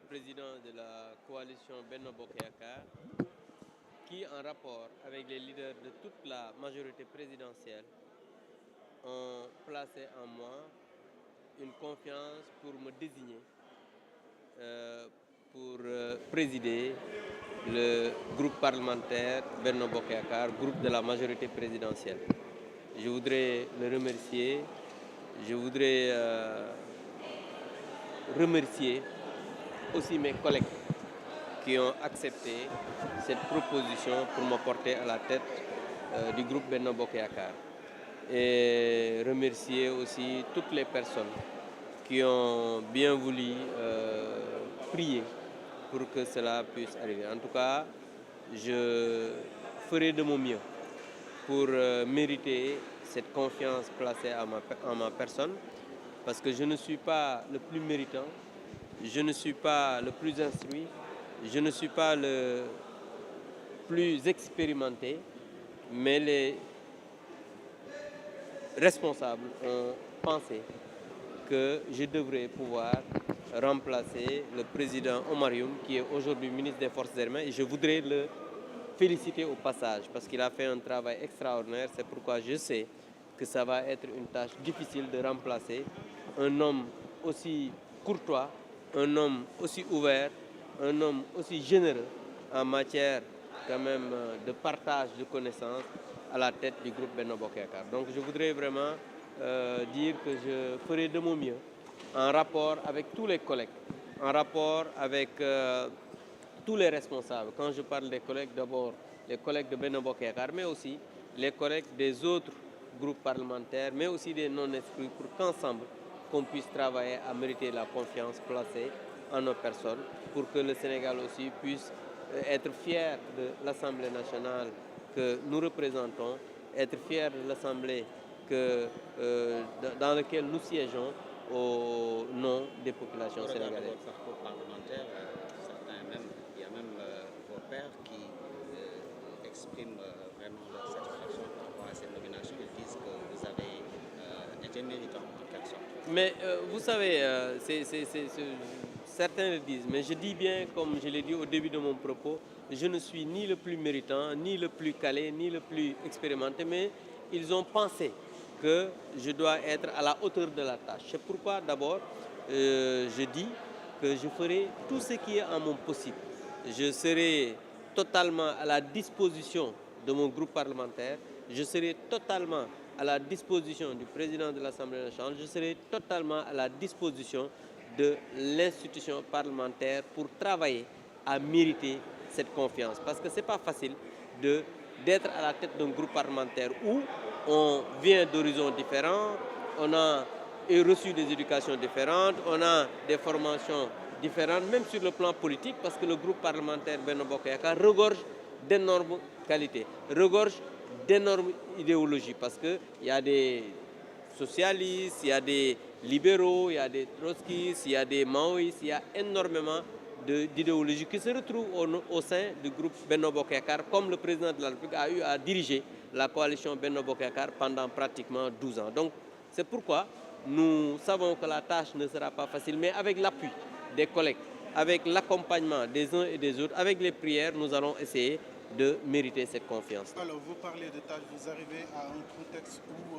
président de la coalition Benno Bokk Yakaar, qui, en rapport avec les leaders de toute la majorité présidentielle, ont placé en moi une confiance pour me désigner pour présider le groupe parlementaire Benno Bokk Yakaar, groupe de la majorité présidentielle. Je voudrais le remercier. Je voudrais remercier aussi mes collègues qui ont accepté cette proposition pour me porter à la tête du groupe Benno Bokk Yakaar. Et remercier aussi toutes les personnes qui ont bien voulu prier pour que cela puisse arriver. En tout cas, je ferai de mon mieux pour mériter cette confiance placée en ma personne, parce que je ne suis pas le plus méritant, je ne suis pas le plus instruit, je ne suis pas le plus expérimenté, mais les responsables ont pensé que je devrais pouvoir remplacer le président Oumar Youm, qui est aujourd'hui ministre des Forces armées, et je voudrais le féliciter au passage parce qu'il a fait un travail extraordinaire. C'est pourquoi je sais que ça va être une tâche difficile de remplacer un homme aussi courtois, un homme aussi ouvert, un homme aussi généreux en matière quand même de partage de connaissances à la tête du groupe Benno Bokk Yakaar. Donc je voudrais vraiment dire que je ferai de mon mieux en rapport avec tous les collègues, en rapport avec tous les responsables. Quand je parle des collègues, d'abord les collègues de Benno Bokk Yakaar, mais aussi les collègues des autres groupes parlementaires, mais aussi des non-inscrits, pour qu'ensemble, qu'on puisse travailler à mériter la confiance placée en nos personnes, pour que le Sénégal aussi puisse être fier de l'Assemblée nationale que nous représentons, être fier de l'Assemblée dans laquelle nous siégeons au nom des populations sénégalaises. Votre parcours parlementaire, il y a même vos pairs qui expriment vraiment leur satisfaction par rapport à cette nomination. Ils disent que vous avez été méritant en quelque sorte. Mais vous savez, certains le disent, mais je dis bien, comme je l'ai dit au début de mon propos, je ne suis ni le plus méritant, ni le plus calé, ni le plus expérimenté, mais ils ont pensé que je dois être à la hauteur de la tâche. C'est pourquoi d'abord, je dis que je ferai tout ce qui est en mon possible. Je serai totalement à la disposition de mon groupe parlementaire, je serai totalement à la disposition du président de l'Assemblée nationale, je serai totalement à la disposition de l'institution parlementaire pour travailler à mériter cette confiance. Parce que ce n'est pas facile d'être à la tête d'un groupe parlementaire où on vient d'horizons différents, on a reçu des éducations différentes, on a des formations différentes, même sur le plan politique, parce que le groupe parlementaire Benno Bokk Yakaar regorge d'énormes qualités, regorge d'énormes idéologies, parce qu'il y a des socialistes, il y a des libéraux, il y a des trotskistes, il y a des maoïstes, il y a énormément d'idéologies qui se retrouvent au sein du groupe Benno Bokk Yakaar, comme le président de la République a eu à diriger la coalition Benno Bokk Yakaar pendant pratiquement 12 ans. Donc c'est pourquoi nous savons que la tâche ne sera pas facile, mais avec l'appui des collègues, avec l'accompagnement des uns et des autres, avec les prières, nous allons essayer de mériter cette confiance. Alors, vous parlez de tâches, vous arrivez à un contexte où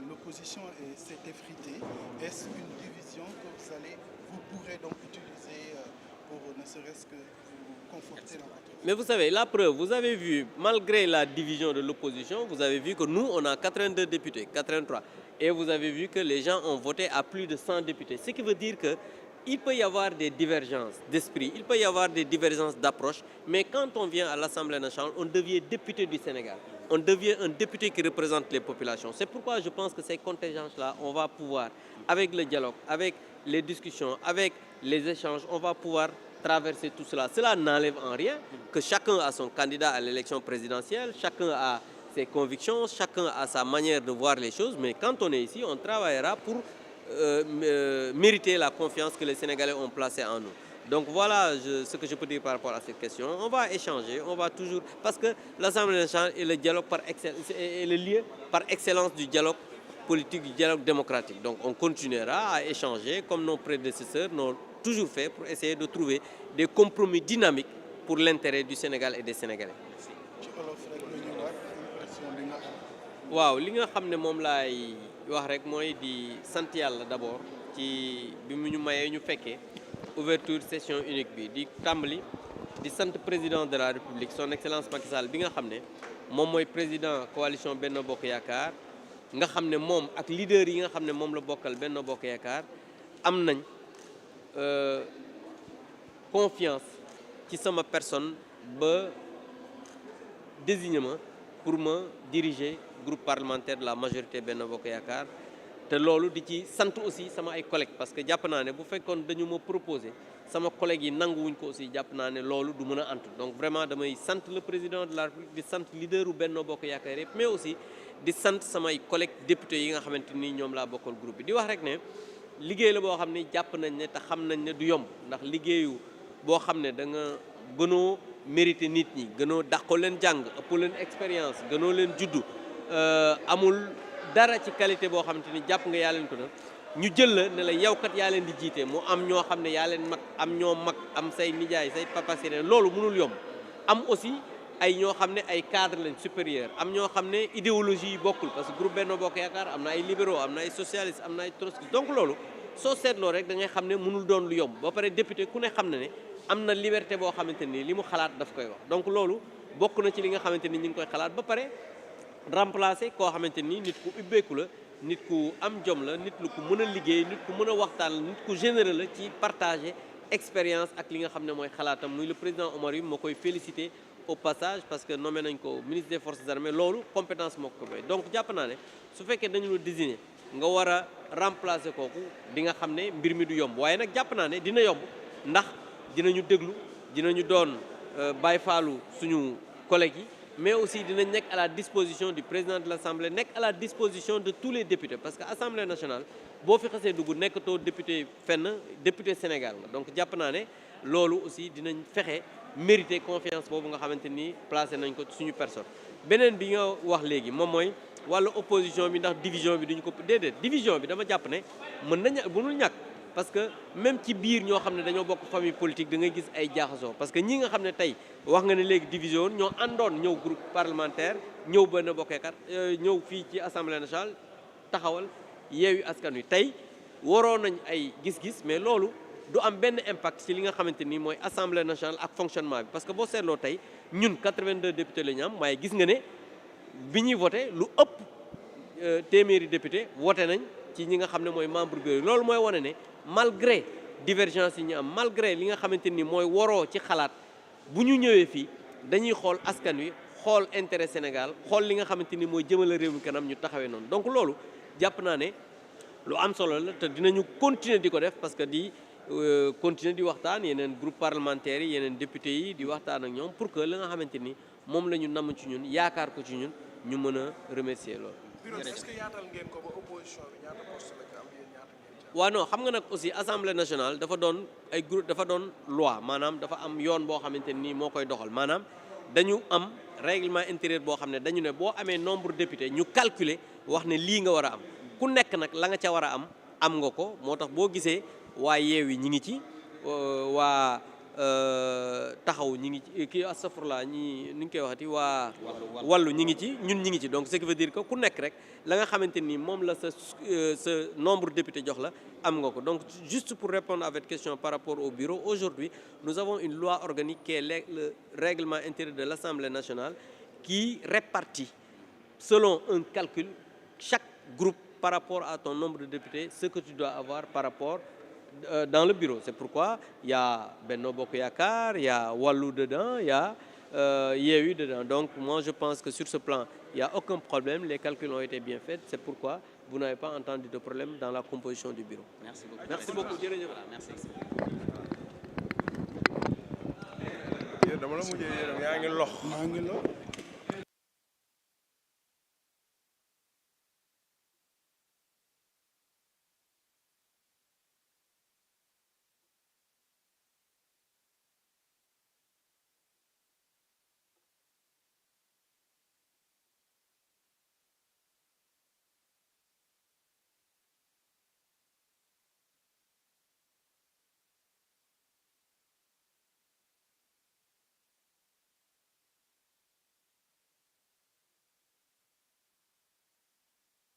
l'opposition s'est effritée. Est-ce une division que vous pourrez donc utiliser pour ne serait-ce que vous conforter dans votre... Mais vous savez, la preuve, vous avez vu, malgré la division de l'opposition, vous avez vu que nous, on a 82 députés, 83. Et vous avez vu que les gens ont voté à plus de 100 députés. Ce qui veut dire que il peut y avoir des divergences d'esprit, il peut y avoir des divergences d'approche, mais quand on vient à l'Assemblée nationale, on devient député du Sénégal. On devient un député qui représente les populations. C'est pourquoi je pense que ces contingences-là, on va pouvoir, avec le dialogue, avec les discussions, avec les échanges, on va pouvoir traverser tout cela. Cela n'enlève en rien que chacun a son candidat à l'élection présidentielle, chacun a ses convictions, chacun a sa manière de voir les choses, mais quand on est ici, on travaillera pour mériter la confiance que les Sénégalais ont placée en nous. Donc voilà ce que je peux dire par rapport à cette question. On va échanger, on va toujours... Parce que l'Assemblée nationale est le dialogue est le lieu par excellence du dialogue politique, du dialogue démocratique. Donc on continuera à échanger comme nos prédécesseurs, nos toujours fait pour essayer de trouver des compromis dynamiques pour l'intérêt du Sénégal et des Sénégalais. waaw li nga xam ne moom laay wax rek mooy di sant yàlla d'abord ci bi mu ñu mayee ñu fekkee ouverture session unique bi di tàmbali di sant président de la République son excellence Macky Sall bi nga xam ne moom mooy président coalition Benno Bokk Yaakaar nga xam ne moom ak leader yi nga xam ne moom la bokkal Benno Bokk Yaakaar am nañ confiance ci sama personne ba désigné ma pour ma diriger groupe parlementaire de la majorité Benno Bokk Yaakaar te loolu di ci sant aussi sama ay collègues parce que jàpp naa ne bu fekkoon dañu ma proposé sama collègues yi nanguwuñ ko aussi jàpp naa ne loolu du mën a antu donc vraiment damay sant le président de la République di sant leader u Benno Bokk Yaakaar yëpp mais aussi di sant samay collègues députés yi nga xamante ni ñoom laa bokkal groupe bi di wax rek ne liggéey la boo xam ne jàpp nañ ne te xam nañ ne du yomb ndax liggéeyu boo xam ne da nga gënoo mérité nit ñi gënoo dàqoo leen jàng ëppoo leen expérience gënoo leen juddu amul dara ci qualité boo xamante ni jàpp nga yaa leen ko na ñu jël la ne la yow kat yaa leen di jiite mu am ñoo xam ne yaa leen mag am ñoo mag am say nijaay say papa seen loolu mënul yomb am aussi ay ñoo xam ne ay cadre lañ supérieur am ñoo xam ne idéologie yi bokkul parce que groupe Benno Bokk Yaakaar am na ay libéraux am na ay socialistes am na ay trotskistes donc loolu soo seetloo rek da ngay xam ne mënul doon lu yomb ba pare député ku ne xam ne am na liberté boo xamante ni li mu xalaat daf koy wax donc loolu bokk na ci li nga xamante ni ñu ngi koy xalaat ba pare remplacer koo xamante ni nit ku ubbeeku la nit ku am jom la nit ku mën a liggéey nit ku mën a waxtaan la nit ku généreux la ci partager expérience ak li nga xam ne mooy xalaatam muy le président Omar Youm moo koy féliciter au passage parce que nommé nañ ko ministre des forces armées loolu compétence moo ko may donc jàpp naa ne su fekkee dañu la désigner nga war a remplacer kooku di nga xam ne mbir mi du yomb waaye nag jàpp naa ne dina yomb ndax dinañu déglu dinañu doon bàyyi faalu suñu collègues yi mais aussi dinañ nekk à la disposition du président de l'Assemblée nekk à la disposition de tous les députés parce que Assemblée nationale boo fi xasee dugg nekkatoo député fenn député Sénégal nga donc jàpp naa ne loolu aussi dinañ fexe mériter confiance boobu nga xamante ni placé nañ ko suñu personne. beneen bi nga wax léegi moom mooy wàllu opposition bi ndax division bi duñu ko déedéet division bi dama jàpp ne mënul ñàkk parce que même ci biir ñoo xam ne dañoo bokk famille politique da ngay gis ay jaaxasoo parce que ñi nga xam ne tey wax nga ne léegi division ñoo àndoon ñëw groupe parlementaire ñëw Benno Bokk Yaakaar ñëw fii ci assemblée nationale taxawal Yewwi Askan Wi tey waroon nañ ay gis-gis mais loolu du am benn impact ci li nga xamante ni mooy assemblée nationale ak fonctionnement bi parce que boo seetloo tey ñun 82 députés la ñu am waaye gis nga ne bi ñuy voté lu ëpp téeméeri député voté nañ ci ñi nga xam ne mooy membre bureau loolu mooy wane ne malgré divergence yi ñu am malgré li nga xamante ni mooy waroo ci xalaat bu ñu ñëwee fii dañuy xool askan wi xool intérêt Sénégal xool li nga xamante ni mooy jëmale réew mi kanam ñu taxawee noonu donc loolu jàpp naa ne lu am solo la te dinañu continuer di ko def parce que di continuer di waxtaan yeneen groupe parlementaire yi yeneen député yi di waxtaan ak ñoom pour que li nga xamante ni moom la ñu namm ci ñun yaakaar ko ci ñun ñu mën a remercier loolu. est-ce que yaatal ngeen ko ba opposition bi ñaata poste la am yéen ñaata ngeen. waaw non xam nga nag aussi assemblée nationale dafa doon ay groupe dafa doon loi maanaam dafa am yoon boo xamante ni moo koy doxal maanaam dañu am règlement intérieur boo xam ne dañu ne boo amee nombre député ñu calculer wax ne lii nga war a am ku nekk nag la nga ca war a am nga ko moo tax boo gisee waa Yewwi ñi ngi ci waa taxaw ñi ngi ci kii astafurlah ñi ni ñu koy waxati waa wàllu ñi ngi ci ñun ñi ngi ci donc ce qui veut dire que ku nekk rek la nga xamante ni moom la sa nombre de députés jox la am nga ko donc juste pour répondre à votre question par rapport au bureau aujourd'hui nous avons une loi organique qui est le règlement intérieur de l'Assemblée nationale qui répartit selon un calcul chaque groupe par rapport à ton nombre de députés ce que tu dois avoir par rapport dans le bureau. C'est pourquoi il y a Benno Bokk Yaakaar, il y a Wallu dedans, il y a Yewwi dedans. Donc moi je pense que sur ce plan, il n'y a aucun problème, les calculs ont été bien faits, c'est pourquoi vous n'avez pas entendu de problème dans la composition du bureau. Merci beaucoup. Merci beaucoup. Jërëjëf. Merci. dama la mujjee yéen yaa ngi lox. maa ngi la